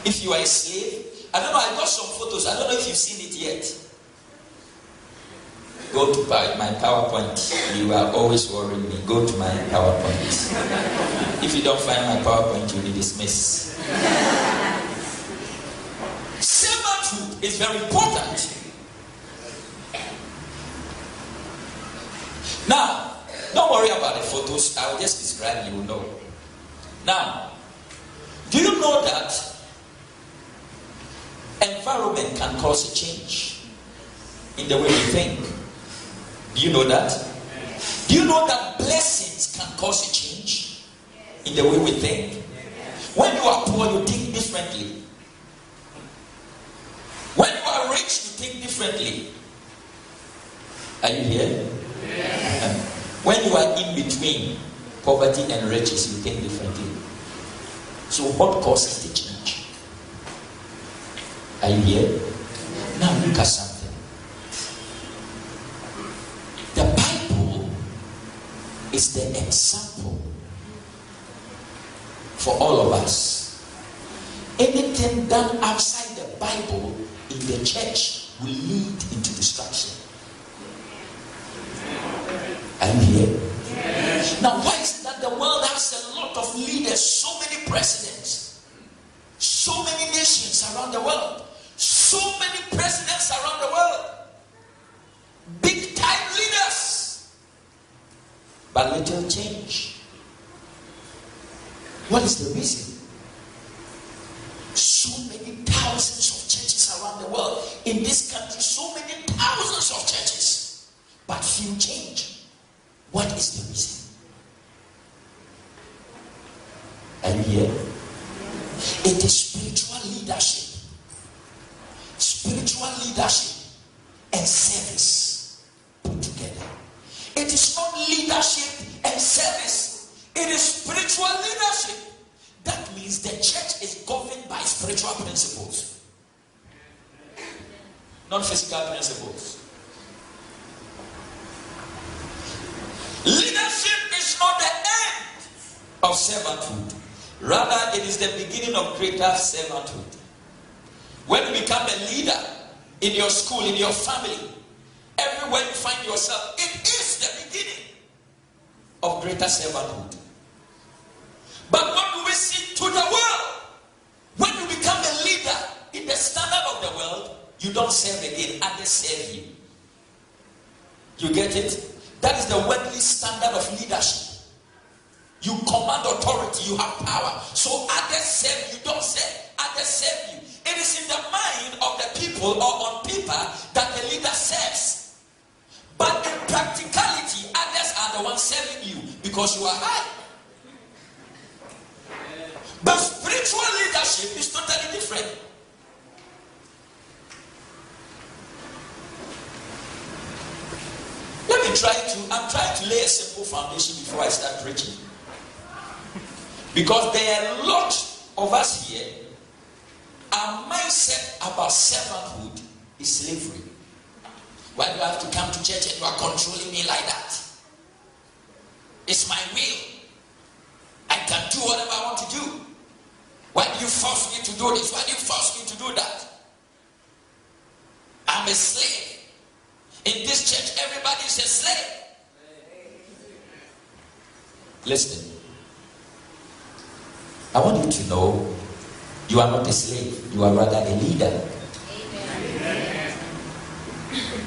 If you are a slave, I don't know, I got some photos. I don't know if you've seen it yet. Go to my PowerPoint. You are always worrying me. Go to my PowerPoint. If you don't find my PowerPoint, you'll be dismissed. Servanthood is very important. Now, don't worry about the photos. I will just describe, you will know. Now, do you know that environment can cause a change in the way we think? Do you know that? Do you know that blessings can cause a change in the way we think? When you are poor, you think differently. When you are rich, you think differently. Are you here? Yes. When you are in between poverty and riches, you think differently. So what causes the change? Are you here? Now look at something. The Bible is the example for all of us. Anything done outside the Bible in the church will lead into destruction. Are you here? Yes. Now, why is it that the world has a lot of leaders, so many presidents, so many nations around the world, so many presidents around the world, big time leaders, but little change? What is the reason? So many thousands of churches around the world. In this country, so many thousands of churches, but few change. What is the reason? Are you here? It is spiritual leadership. Spiritual leadership and service put together. It is not leadership and service. It is spiritual leadership. That means the church is governed by spiritual principles, not physical principles. Leadership is not the end of servanthood. Rather, it is the beginning of greater servanthood. When you become a leader in your school, in your family, everywhere you find yourself, it is the beginning of greater servanthood. But what do we see to the world? When you become a leader in the standard of the world, you don't serve again, others serve you. You get it? That is the worldly standard of leadership. You command authority, you have power. So others serve you, don't serve. Others serve you. It is in the mind of the people or on paper that the leader serves. But in practicality, others are the ones serving you because you are high. But spiritual leadership is totally different. I'm trying to lay a simple foundation before I start preaching. Because there are a lot of us here, our mindset about servanthood is slavery. Why do I have to come to church and you are controlling me like that? It's my will. I can do whatever I want to do. Why do you force me to do this? Why do you force me to do that? I'm a slave. In this church, everybody is a slave. Listen. I want you to know you are not a slave. You are rather a leader. Amen.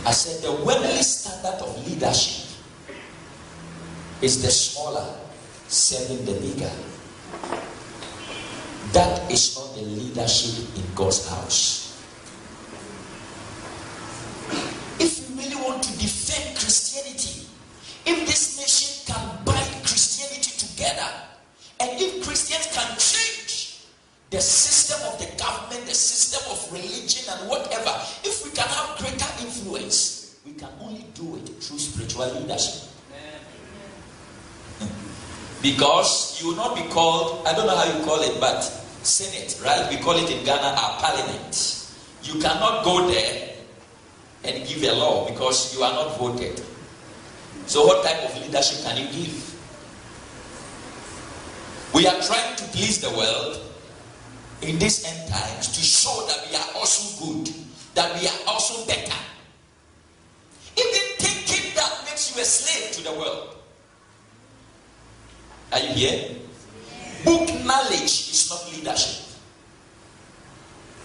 I said the worldly standard of leadership is the smaller serving the bigger. That is not the leadership in God's house. If you really want to defend Christianity, if this nation can bind Christianity together, and if Christians can change the system of the government, the system of religion and whatever, if we can have greater influence, we can only do it through spiritual leadership. Because you will not be called, I don't know how you call it, but Senate, right? We call it in Ghana our parliament. You cannot go there and give a law because you are not voted. So what type of leadership can you give? We are trying to please the world in these end times to show that we are also good, that we are also better. Even thinking that makes you a slave to the world. Are you here? Book knowledge is not leadership.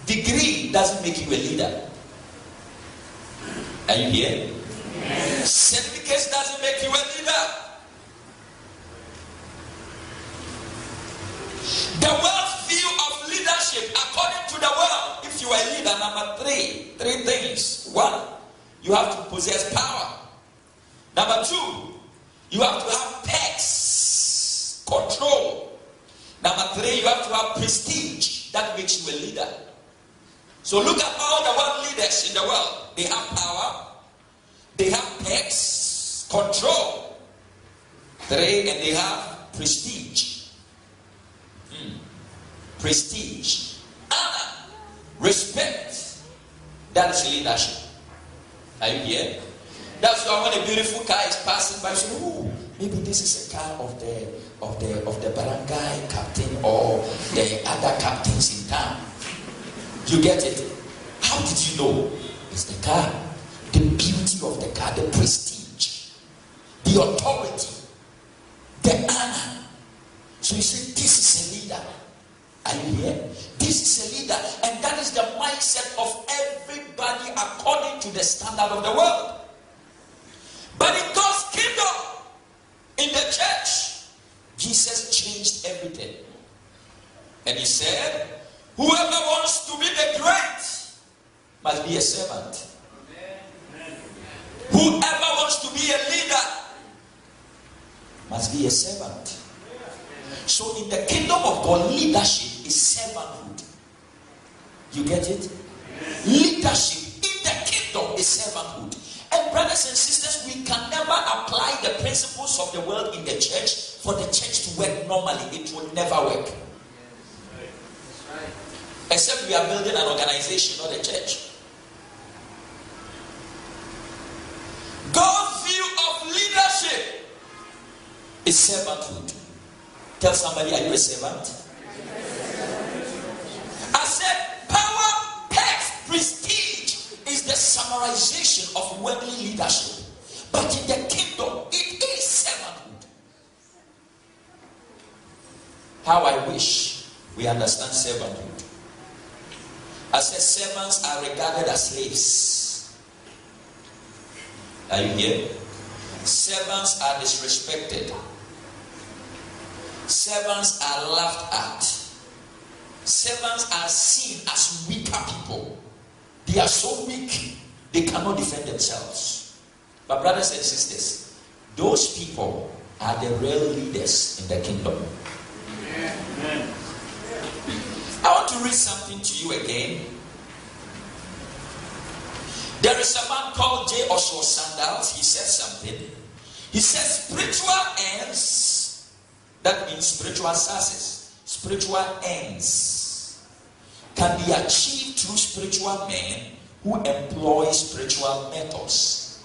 Degree doesn't make you a leader. Are you here? Certificates doesn't make you a leader. The world's view of leadership, according to the world, if you are a leader, number three things. One, you have to possess power. Number two, you have to have pecs, control. Number three, you have to have prestige. That makes you a leader. So look at all the world leaders in the world. They have power, they have pecs, control. Three, and they have prestige. Prestige, honor, respect. That is leadership. Are you here? That's why when a beautiful car is passing by, you say, "Oh, maybe this is a car of the barangay captain or the other captains in town." You get it? How did you know? It's the car, the beauty of the car, the prestige, the authority, the honor. So you say, this is a leader. Are you here? This is a leader, and that is the mindset of everybody according to the standard of the world. But in God's kingdom, in the church, Jesus changed everything. And he said, whoever wants to be the great must be a servant. Whoever wants to be a leader must be a servant. So in the kingdom of God, leadership is servanthood. You get it? Leadership in the kingdom is servanthood. And brothers and sisters, we can never apply the principles of the world in the church for the church to work normally. It will never work. Except we are building an organization, not a church. God's view of leadership is servanthood. Tell somebody, are you a servant? I said, power, pecs, prestige is the summarization of worldly leadership. But in the kingdom, it is servanthood. How I wish we understand servanthood. I said, servants are regarded as slaves. Are you here? Servants are disrespected. Servants are laughed at. Servants are seen as weaker people. They are so weak, they cannot defend themselves. But brothers and sisters, those people are the real leaders in the kingdom. Amen. I want to read something to you again. There is a man called J. Oswald Sandals. He said something. He says spiritual ends, that means spiritual success, spiritual ends can be achieved through spiritual men who employ spiritual methods.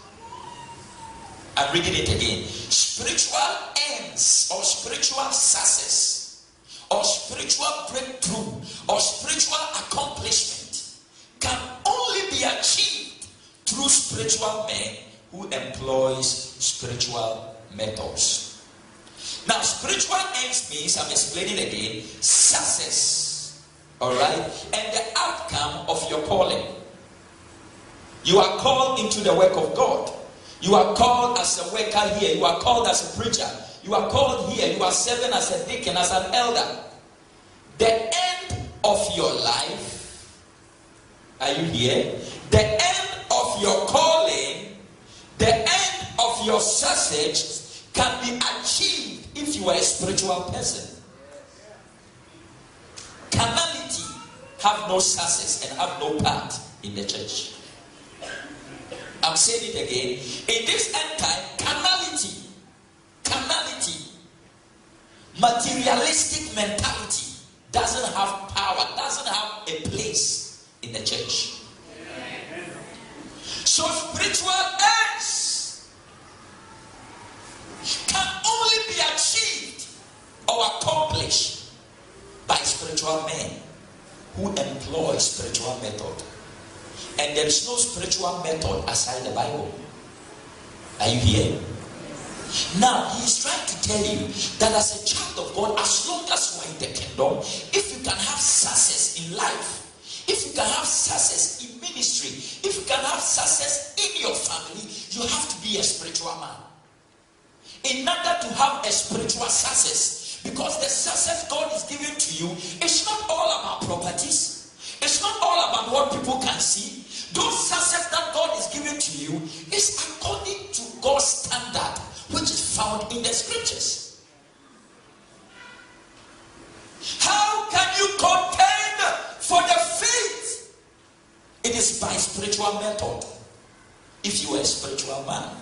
I'm reading it again. Spiritual ends or spiritual success or spiritual breakthrough or spiritual accomplishment can only be achieved through spiritual men who employs spiritual methods. Now, spiritual ends means, I'm explaining again, success, all right, and the outcome of your calling. You are called into the work of God. You are called as a worker here. You are called as a preacher. You are called here. You are serving as a deacon, as an elder. The end of your life, are you here? The end of your calling, the end of your success can be achieved if you are a spiritual person. Carnality have no success and have no part in the church. I'm saying it again. In this end time, carnality, materialistic mentality doesn't have power, doesn't have a place in the church. So spiritual ends can only be achieved or accomplished by spiritual men who employ spiritual method. And there is no spiritual method aside the Bible. Are you here? Now, he is trying to tell you that as a child of God, as long as you are in the kingdom, if you can have success in life, if you can have success in ministry, if you can have success in your family, you have to be a spiritual man. In order to have a spiritual success, because the success God is giving to you is not all about properties. It's not all about what people can see. Those success that God is giving to you is according to God's standard, which is found in the scriptures. How can you contend for the faith? It is by spiritual method. If you are a spiritual man.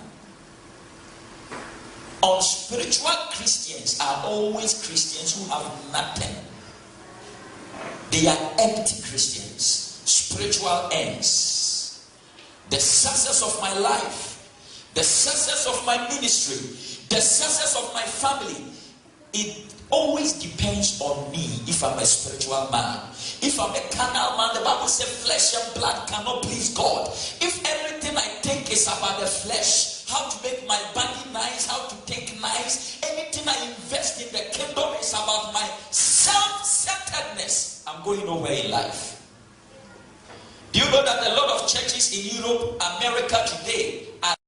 Unspiritual Christians are always Christians who have nothing. They are empty Christians. Spiritual ends. The success of my life, the success of my ministry, the success of my family, it always depends on me if I'm a spiritual man. If I'm a carnal man, the Bible says flesh and blood cannot please God. If everything I think is about the flesh, how to make my body nice, how to take nice, anything I invest in the kingdom is about my self-centeredness, I'm going nowhere in life. Do you know that a lot of churches in Europe, America today are